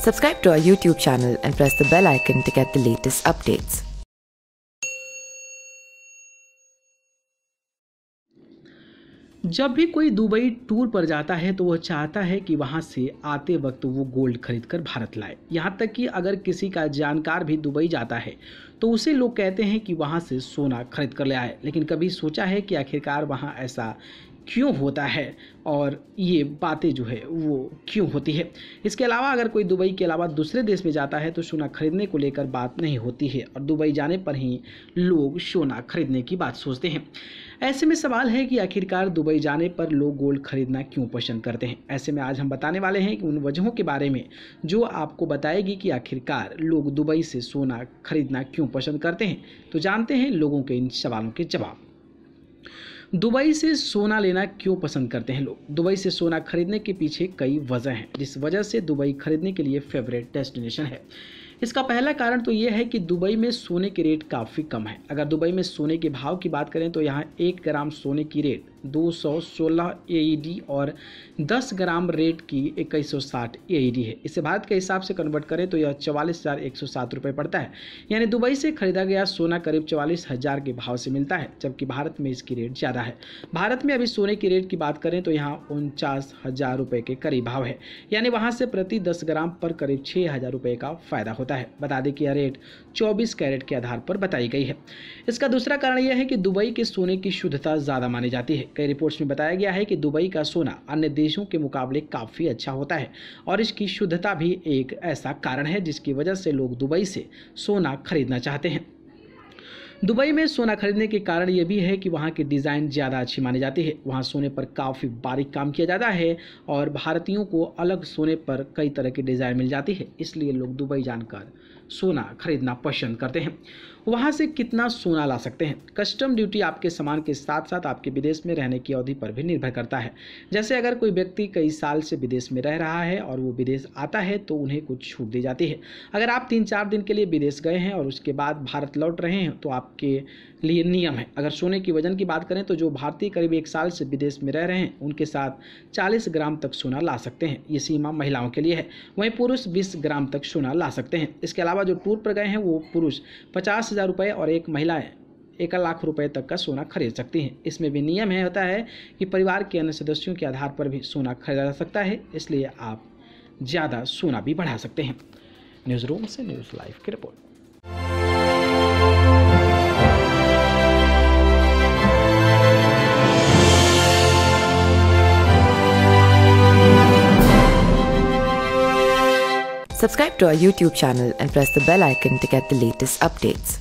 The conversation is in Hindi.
Subscribe to our YouTube channel and press the bell icon to get the latest updates. जब भी कोई दुबई टूर पर जाता है तो वह चाहता है कि वहां से आते वक्त वो गोल्ड खरीदकर भारत लाए। यहां तक कि अगर किसी का जानकार भी दुबई जाता है तो उसे लोग कहते हैं कि वहां से सोना खरीद कर ले आए। लेकिन कभी सोचा है कि आखिरकार वहां ऐसा क्यों होता है और ये बातें जो है वो क्यों होती है। इसके अलावा अगर कोई दुबई के अलावा दूसरे देश में जाता है तो सोना खरीदने को लेकर बात नहीं होती है और दुबई जाने पर ही लोग सोना खरीदने की बात सोचते हैं। ऐसे में सवाल है कि आखिरकार दुबई जाने पर लोग गोल्ड खरीदना क्यों पसंद करते हैं। ऐसे में आज हम बताने वाले हैं कि उन वजहों के बारे में जो आपको बताएगी कि आखिरकार लोग दुबई से सोना खरीदना क्यों पसंद करते हैं। तो जानते हैं लोगों के इन सवालों के जवाब। दुबई से सोना लेना क्यों पसंद करते हैं लोग। दुबई से सोना खरीदने के पीछे कई वजह हैं जिस वजह से दुबई खरीदने के लिए फेवरेट डेस्टिनेशन है। इसका पहला कारण तो यह है कि दुबई में सोने के रेट काफ़ी कम है। अगर दुबई में सोने के भाव की बात करें तो यहाँ 1 ग्राम सोने की रेट 216 AED और 10 ग्राम रेट की 2160 AED है। इसे भारत के हिसाब से कन्वर्ट करें तो यह 44,107 रुपये पड़ता है। यानी दुबई से खरीदा गया सोना करीब 44,000 के भाव से मिलता है, जबकि भारत में इसकी रेट ज़्यादा है। भारत में अभी सोने की रेट की बात करें तो यहाँ 49,000 रुपये के करीब भाव है। यानी वहाँ से प्रति 10 ग्राम पर करीब 6,000 रुपये का फ़ायदा होता है। बता दें कि यह रेट 24 कैरेट के आधार पर बताई गई है। इसका दूसरा कारण यह है कि दुबई के सोने की शुद्धता ज़्यादा मानी जाती है। कई रिपोर्ट्स में बताया गया है कि दुबई का सोना अन्य देशों के मुकाबले काफ़ी अच्छा होता है और इसकी शुद्धता भी एक ऐसा कारण है जिसकी वजह से लोग दुबई से सोना खरीदना चाहते हैं। दुबई में सोना खरीदने के कारण यह भी है कि वहाँ की डिज़ाइन ज़्यादा अच्छी मानी जाती है। वहाँ सोने पर काफ़ी बारीक काम किया जाता है और भारतीयों को अलग सोने पर कई तरह की डिज़ाइन मिल जाती है, इसलिए लोग दुबई जानकर सोना खरीदना पसंद करते हैं। वहाँ से कितना सोना ला सकते हैं। कस्टम ड्यूटी आपके सामान के साथ साथ आपके विदेश में रहने की अवधि पर भी निर्भर करता है। जैसे अगर कोई व्यक्ति कई साल से विदेश में रह रहा है और वो विदेश आता है तो उन्हें कुछ छूट दी जाती है। अगर आप 3-4 दिन के लिए विदेश गए हैं और उसके बाद भारत लौट रहे हैं तो आपके लिए नियम है। अगर सोने की वजन की बात करें तो जो भारतीय करीब 1 साल से विदेश में रह रहे हैं उनके साथ 40 ग्राम तक सोना ला सकते हैं। ये सीमा महिलाओं के लिए है। वहीं पुरुष 20 ग्राम तक सोना ला सकते हैं। इसके अलावा जो टूर पर गए हैं वो पुरुष 50,000 रुपये और एक महिलाएं 1 लाख रुपए तक का सोना खरीद सकती हैं। इसमें भी नियम है होता है कि परिवार के अन्य सदस्यों के आधार पर भी सोना खरीदा जा सकता है, इसलिए आप ज़्यादा सोना भी बढ़ा सकते हैं। न्यूज़ रूम से न्यूज़ लाइव की report. Subscribe to our YouTube channel and press the bell icon to get the latest updates.